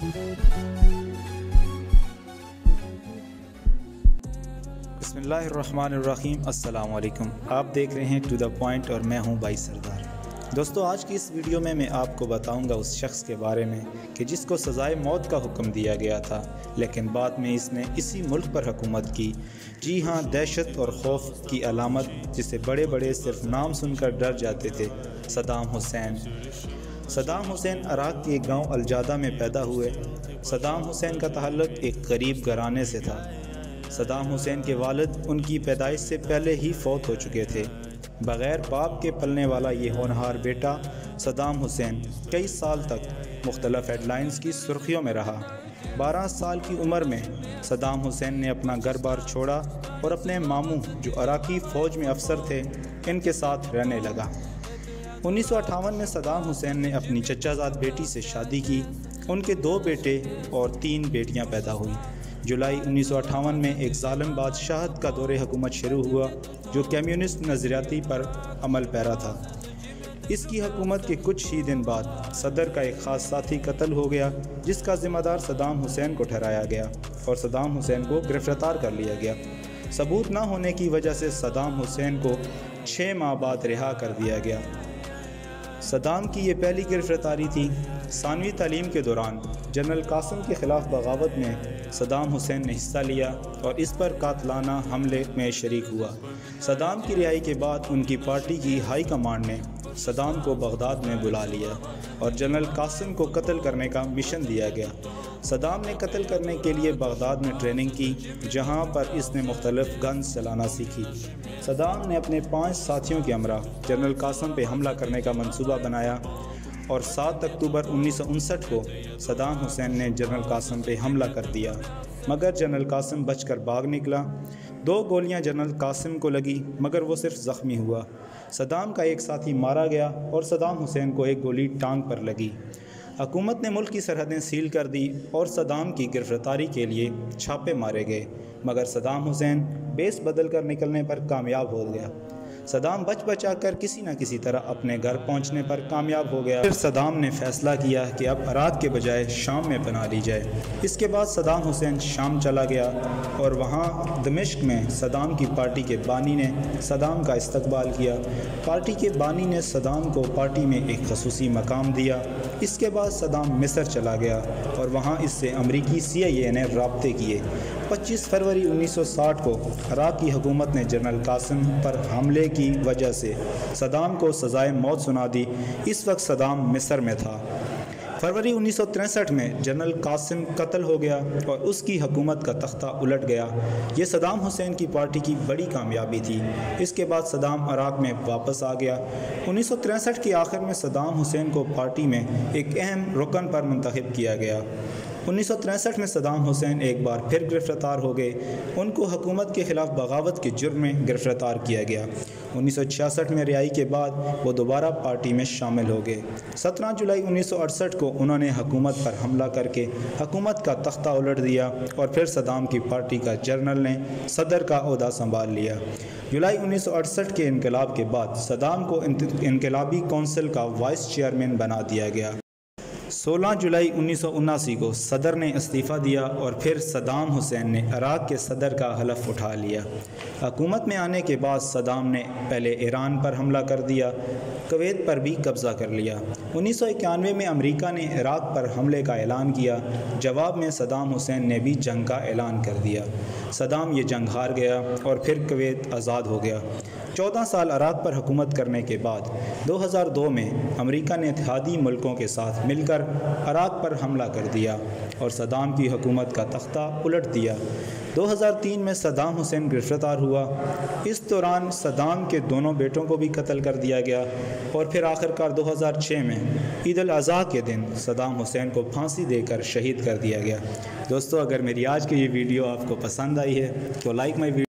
بسم اللہ الرحمن الرحیم۔ السلام علیکم، آپ دیکھ رہے ہیں ٹو دا پوائنٹ اور میں ہوں بھائی سردار۔ دوستو، آج کی اس ویڈیو میں آپ کو بتاؤں گا اس شخص کے بارے میں کہ جس کو سزائے موت کا حکم دیا گیا تھا، لیکن بعد میں اس نے اسی ملک پر حکومت کی۔ جی ہاں، دہشت اور خوف کی علامت جسے بڑے بڑے صرف نام سن کر ڈر جاتے تھے، Saddam Hussein. Saddam Hussein Iraq کے ایک گاؤں الجادہ میں پیدا ہوئے۔ صدام حسین کا تعلق ایک غریب گھرانے سے تھا۔ صدام حسین کے والد ان کی پیدائش سے پہلے ہی فوت ہو چکے تھے۔ بغیر باپ کے پلنے والا یہ ہونہار بیٹا صدام حسین کئی سال تک مختلف ہیڈ لائنز کی سرخیوں میں رہا۔ 12 سال کی عمر میں صدام حسین نے اپنا گھر بار چھوڑا اور اپنے ماموں جو عراقی فوج میں افسر تھے ان کے ساتھ رہنے لگا۔ 1958 میں صدام حسین نے اپنی چچا زاد بیٹی سے شادی کی۔ ان کے 2 بیٹے اور 3 بیٹیاں پیدا ہوئیں۔ جولائی 1958 میں ایک ظالم بادشاہت کا دور حکومت شروع ہوا جو کمیونسٹ نظریاتی پر عمل پیرا تھا۔ اس کی حکومت کے کچھ ہی دن بعد صدر کا ایک خاص ساتھی قتل ہو گیا، جس کا ذمہ دار صدام حسین کو ٹھہرایا گیا اور صدام حسین کو گرفتار کر لیا گیا۔ ثبوت نہ ہونے کی وجہ سے صدام حسین کو 6 ماہ بعد رہا کر دیا گیا۔ صدام کی یہ پہلی گرفتاری تھی۔ ثانوی تعلیم کے دوران جنرل قاسم کے خلاف بغاوت میں صدام حسین نے حصہ لیا اور اس پر قاتلانہ حملے میں شریک ہوا۔ صدام کی رہائی کے بعد ان کی پارٹی کی ہائی کمانڈ نے صدام کو بغداد میں بلا لیا اور جنرل قاسم کو قتل کرنے کا مشن دیا گیا۔ صدام نے قتل کرنے کے لیے بغداد میں ٹریننگ کی، جہاں پر اس نے مختلف گنز چلانا سیکھی۔ صدام نے اپنے 5 ساتھیوں کے ہمراہ جنرل قاسم پہ حملہ کرنے کا منصوبہ بنایا اور 7 اکتوبر 1959 کو صدام حسین نے جنرل قاسم پہ حملہ کر دیا، مگر جنرل قاسم بچ کر بھاگ نکلا۔ 2 گولیاں جنرل قاسم کو لگی مگر وہ صرف زخمی ہوا۔ صدام کا ایک ساتھی مارا گیا اور صدام حسین کو ایک گولی ٹانگ پر لگی۔ حکومت نے ملک کی سرحدیں سیل کر دی اور صدام کی گرفتاری کے لیے چھاپے مارے گئے، مگر صدام حسین بیس بدل کر نکلنے پر کامیاب ہو گیا۔ صدام بچا کر کسی نہ کسی طرح اپنے گھر پہنچنے پر کامیاب ہو گیا۔ پھر صدام نے فیصلہ کیا کہ اب عراق کے بجائے شام میں پناہ لی جائے۔ اس کے بعد صدام حسین شام چلا گیا اور وہاں دمشق میں صدام کی پارٹی کے بانی نے صدام کا استقبال کیا۔ پارٹی کے بانی نے صدام کو پارٹی میں ایک خصوصی مقام دیا۔ اس کے بعد صدام مصر چلا گیا اور وہاں اس سے امریکی CIA نے رابطے کیے۔ 25 فروری 1960 کو عراق کی حکومت نے جنرل قاسم پر حملے کی وجہ سے صدام کو سزائے موت سنا دی۔ اس وقت صدام مصر میں تھا۔ فروری 1963 میں جنرل قاسم قتل ہو گیا اور اس کی حکومت کا تختہ الٹ گیا۔ یہ صدام حسین کی پارٹی کی بڑی کامیابی تھی۔ اس کے بعد صدام عراق میں واپس آ گیا۔ 1963 کے آخر میں صدام حسین کو پارٹی میں ایک اہم رکن پر منتخب کیا گیا۔ 1963 میں صدام حسین ایک بار پھر گرفتار ہو گئے۔ ان کو حکومت کے خلاف بغاوت کے جرم میں گرفتار کیا گیا۔ 1966 میں رہائی کے بعد وہ دوبارہ پارٹی میں شامل ہو گئے۔ 17 جولائی 1968 کو انہوں نے حکومت پر حملہ کر کے حکومت کا تختہ الٹ دیا اور پھر صدام کی پارٹی کا جنرل نے صدر کا عہدہ سنبھال لیا۔ جولائی 1968 کے انقلاب کے بعد صدام کو انقلابی کونسل کا وائس چیئرمین بنا دیا گیا۔ 16 جولائی 1979 کو صدر نے استعفیٰ دیا اور پھر صدام حسین نے عراق کے صدر کا حلف اٹھا لیا۔ حکومت میں آنے کے بعد صدام نے پہلے ایران پر حملہ کر دیا، کویت پر بھی قبضہ کر لیا۔ 1991 میں امریکہ نے عراق پر حملے کا اعلان کیا۔ جواب میں صدام حسین نے بھی جنگ کا اعلان کر دیا۔ صدام یہ جنگ ہار گیا اور پھر کویت آزاد ہو گیا۔ 14 سال عراق پر حکومت کرنے کے بعد 2002 میں امریکہ نے اتحادی ملکوں کے ساتھ مل کر عراق پر حملہ کر دیا اور صدام کی حکومت کا تختہ الٹ دیا۔ 2003 میں صدام حسین گرفتار ہوا۔ اس دوران صدام کے دونوں بیٹوں کو بھی قتل کر دیا گیا اور پھر آخرکار 2006 میں عید الاضحیٰ کے دن صدام حسین کو پھانسی دے کر شہید کر دیا گیا۔ دوستو، اگر میری آج کی یہ ویڈیو آپ کو پسند آئی ہے تو لائک مائی ویڈیو